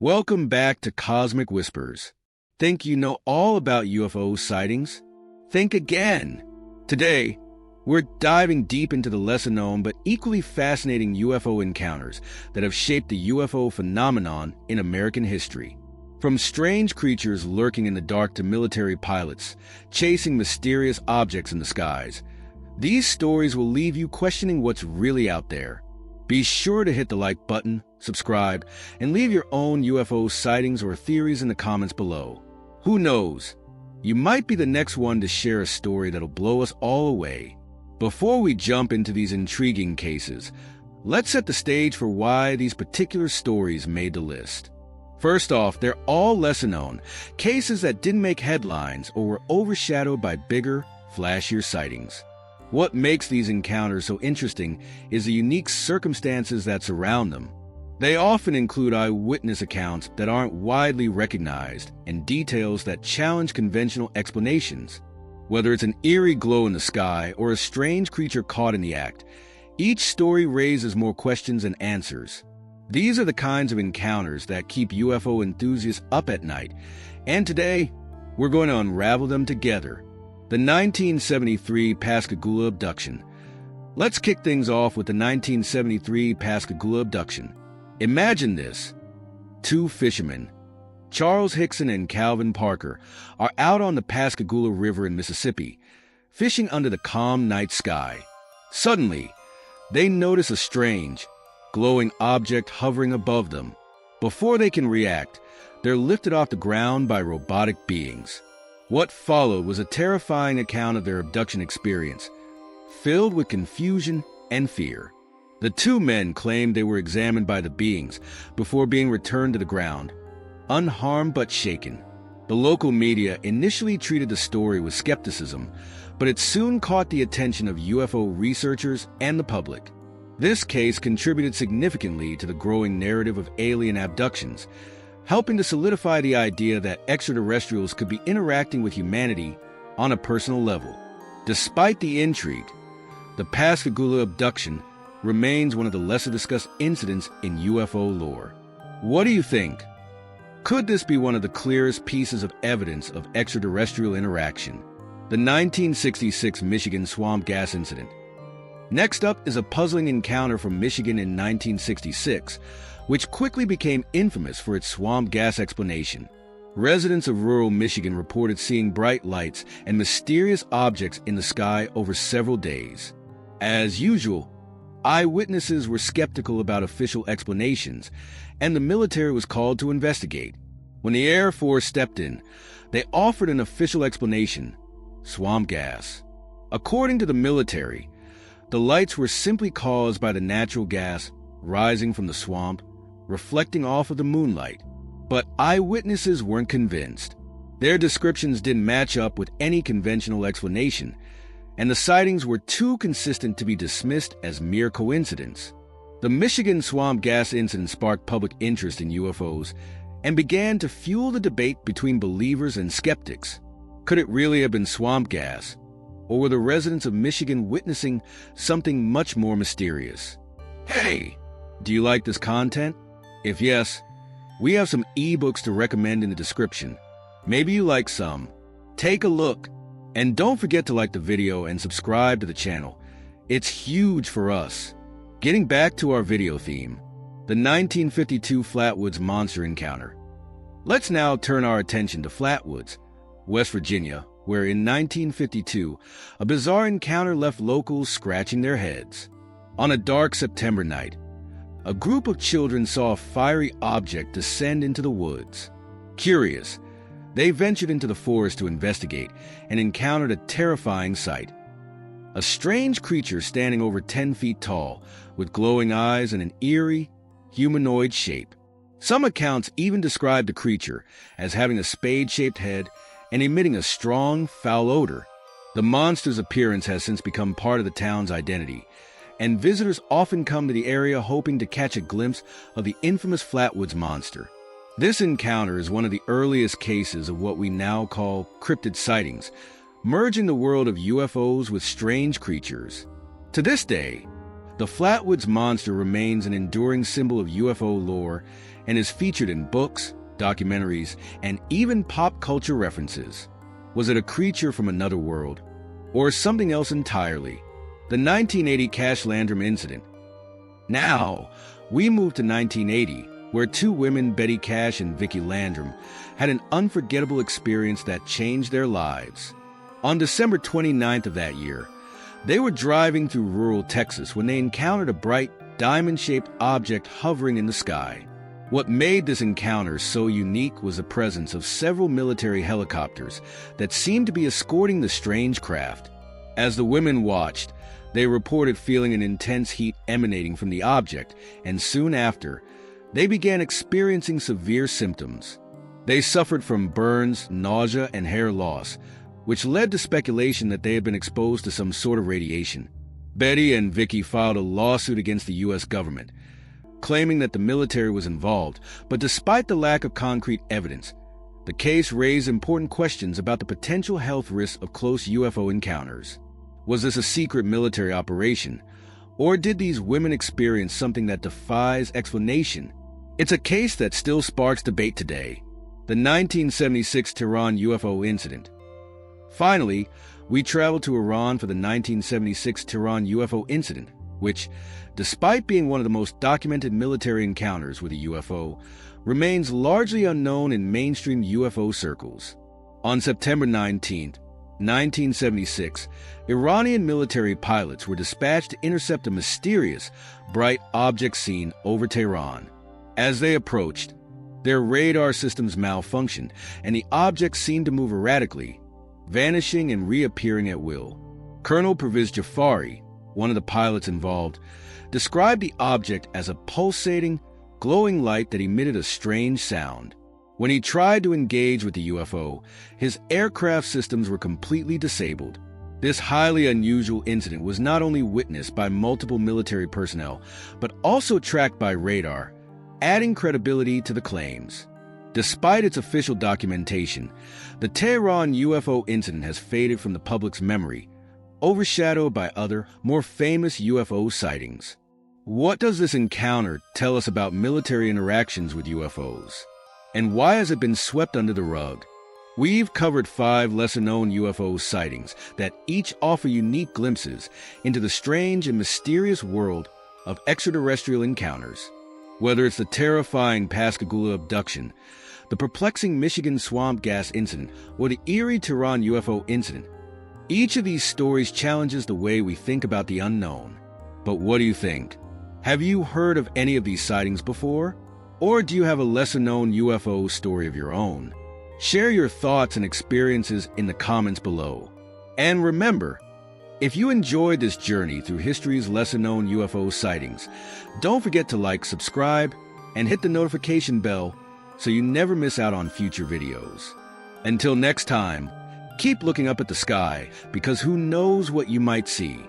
Welcome back to Cosmic Whispers. Think you know all about UFO sightings? Think again. Today, we're diving deep into the lesser-known but equally fascinating UFO encounters that have shaped the UFO phenomenon in American history. From strange creatures lurking in the dark to military pilots chasing mysterious objects in the skies, these stories will leave you questioning what's really out there. Be sure to hit the like button, subscribe, and leave your own UFO sightings or theories in the comments below. Who knows? You might be the next one to share a story that'll blow us all away. Before we jump into these intriguing cases, let's set the stage for why these particular stories made the list. First off, they're all lesser-known, cases that didn't make headlines or were overshadowed by bigger, flashier sightings. What makes these encounters so interesting is the unique circumstances that surround them. They often include eyewitness accounts that aren't widely recognized and details that challenge conventional explanations. Whether it's an eerie glow in the sky or a strange creature caught in the act, each story raises more questions than answers. These are the kinds of encounters that keep UFO enthusiasts up at night, and today, we're going to unravel them together. The 1973 Pascagoula Abduction. Let's kick things off with the 1973 Pascagoula Abduction. Imagine this. Two fishermen, Charles Hickson and Calvin Parker, are out on the Pascagoula River in Mississippi, fishing under the calm night sky. Suddenly, they notice a strange, glowing object hovering above them. Before they can react, they're lifted off the ground by robotic beings. What followed was a terrifying account of their abduction experience, filled with confusion and fear. The two men claimed they were examined by the beings before being returned to the ground, unharmed but shaken. The local media initially treated the story with skepticism, but it soon caught the attention of UFO researchers and the public. This case contributed significantly to the growing narrative of alien abductions, helping to solidify the idea that extraterrestrials could be interacting with humanity on a personal level. Despite the intrigue, the Pascagoula abduction remains one of the lesser-discussed incidents in UFO lore. What do you think? Could this be one of the clearest pieces of evidence of extraterrestrial interaction? The 1966 Michigan swamp gas incident. Next up is a puzzling encounter from Michigan in 1966, which quickly became infamous for its swamp gas explanation. Residents of rural Michigan reported seeing bright lights and mysterious objects in the sky over several days. As usual, eyewitnesses were skeptical about official explanations, and the military was called to investigate. When the Air Force stepped in, they offered an official explanation: swamp gas. According to the military, the lights were simply caused by the natural gas rising from the swamp, reflecting off of the moonlight. But eyewitnesses weren't convinced. Their descriptions didn't match up with any conventional explanation, and the sightings were too consistent to be dismissed as mere coincidence. The Michigan swamp gas incident sparked public interest in UFOs and began to fuel the debate between believers and skeptics. Could it really have been swamp gas, or were the residents of Michigan witnessing something much more mysterious? Hey, do you like this content? If yes, we have some ebooks to recommend in the description. Maybe you like some. Take a look. And don't forget to like the video and subscribe to the channel. It's huge for us. Getting back to our video theme, the 1952 Flatwoods Monster Encounter. Let's now turn our attention to Flatwoods, West Virginia, where in 1952, a bizarre encounter left locals scratching their heads. On a dark September night, a group of children saw a fiery object descend into the woods. Curious, they ventured into the forest to investigate and encountered a terrifying sight. A strange creature standing over 10 feet tall, with glowing eyes and an eerie, humanoid shape. Some accounts even describe the creature as having a spade-shaped head and emitting a strong, foul odor. The monster's appearance has since become part of the town's identity, and visitors often come to the area hoping to catch a glimpse of the infamous Flatwoods Monster. This encounter is one of the earliest cases of what we now call cryptid sightings, merging the world of UFOs with strange creatures. To this day, The Flatwoods Monster remains an enduring symbol of UFO lore and is featured in books, documentaries, and even pop culture references. Was it a creature from another world, or something else entirely? The 1980 Cash Landrum incident. Now, we move to 1980, where two women, Betty Cash and Vicki Landrum, had an unforgettable experience that changed their lives. On December 29th of that year, they were driving through rural Texas when they encountered a bright, diamond-shaped object hovering in the sky. What made this encounter so unique was the presence of several military helicopters that seemed to be escorting the strange craft. As the women watched, they reported feeling an intense heat emanating from the object, and soon after, they began experiencing severe symptoms. They suffered from burns, nausea, and hair loss, which led to speculation that they had been exposed to some sort of radiation. Betty and Vicki filed a lawsuit against the U.S. government, claiming that the military was involved, but despite the lack of concrete evidence, the case raised important questions about the potential health risks of close UFO encounters. Was this a secret military operation, or did these women experience something that defies explanation? It's a case that still sparks debate today. The 1976 Tehran UFO incident. Finally, we travel to Iran for the 1976 Tehran UFO incident, which, despite being one of the most documented military encounters with a UFO, remains largely unknown in mainstream UFO circles. On September 19, 1976, Iranian military pilots were dispatched to intercept a mysterious, bright object seen over Tehran. As they approached, their radar systems malfunctioned, and the object seemed to move erratically, vanishing and reappearing at will. Colonel Pervez Jafari, one of the pilots involved, described the object as a pulsating, glowing light that emitted a strange sound. When he tried to engage with the UFO, his aircraft systems were completely disabled. This highly unusual incident was not only witnessed by multiple military personnel, but also tracked by radar, adding credibility to the claims. Despite its official documentation, the Tehran UFO incident has faded from the public's memory, overshadowed by other, more famous UFO sightings. What does this encounter tell us about military interactions with UFOs? And why has it been swept under the rug? We've covered 5 lesser-known UFO sightings that each offer unique glimpses into the strange and mysterious world of extraterrestrial encounters. Whether it's the terrifying Pascagoula abduction, the perplexing Michigan swamp gas incident, or the eerie Tehran UFO incident, each of these stories challenges the way we think about the unknown. But what do you think? Have you heard of any of these sightings before? Or do you have a lesser-known UFO story of your own? Share your thoughts and experiences in the comments below. And remember, if you enjoyed this journey through history's lesser-known UFO sightings, don't forget to like, subscribe, and hit the notification bell so you never miss out on future videos. Until next time, keep looking up at the sky, because who knows what you might see.